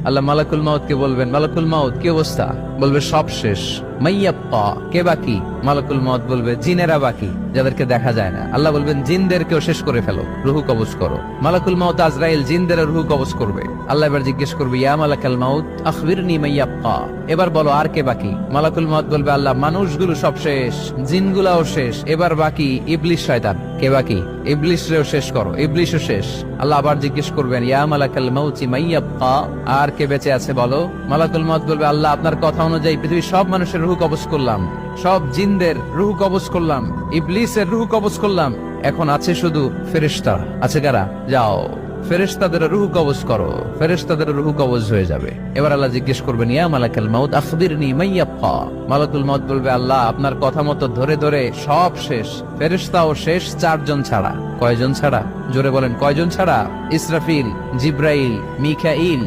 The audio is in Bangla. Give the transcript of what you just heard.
আল্লাহ মালাকুল মাউত কে বলবেন, মালাকুল মাউত কি অবস্থা? বলবে সব শেষ। মাইয়াব্বা, কে বাকি? মালাকুল মাউত বলবে জিনেরা বাকি, যাদেরকে দেখা যায় না। আল্লাহ বলবেন জিনদেরকেও শেষ করে ফেলো, রুহু কবজ করো। মালাকুল মাউত আজরাইল জিনদের রুহু কবজ করবে। আল্লাহ এবার জিজ্ঞেস করবে, ইয়া মালাকাল মাউত আখবিরনি মাইয়াব্বা, এবার বলো আর কে বাকি? মালাকুল মাউত বলবে, আল্লাহ মানুষগুলো সব শেষ, জিনগুলাও শেষ, এবার বাকি ইবলিস শয়তান। কে বাকি? ইবলিসরেও শেষ করো, ইবলিসও শেষ। আল্লাহ আবার জিজ্ঞেস করবেন, ইয়া মালাকাল মাউতি মাইয়াব্বা, আর কে বেঁচে আছে বলো? মালাকুল মাউত বলবে, আল্লাহ আপনার কথা অনুযায়ী পৃথিবীর সব মানুষের রুহু কবজ করলাম, সব জিনদের রুহু কবজ করলাম, ইবলিসের রুহু কবজ করলাম, এখন আছে শুধু ফেরেশতা। আছে কারা? যাও ফেরেশতাদের রুহু কবজ করো। ফেরেশতাদের রুহু কবজ হয়ে যাবে। এবার আল্লাহ জিজ্ঞেস করবেন, ইয়া মালাকাল মাউত আখবিরনি মাইয়াব্বা। মালাকুল মাউত বলবে, আল্লাহ আপনার কথা মতো ধরে ধরে সব শেষ, ফেরেশতাও শেষ, 4 জন ছাড়া। কয়জন ছাড়া? জোরে বলেন, কয়জন ছাড়া? ইসরাফিল, জিব্রাইল, মিকাইল,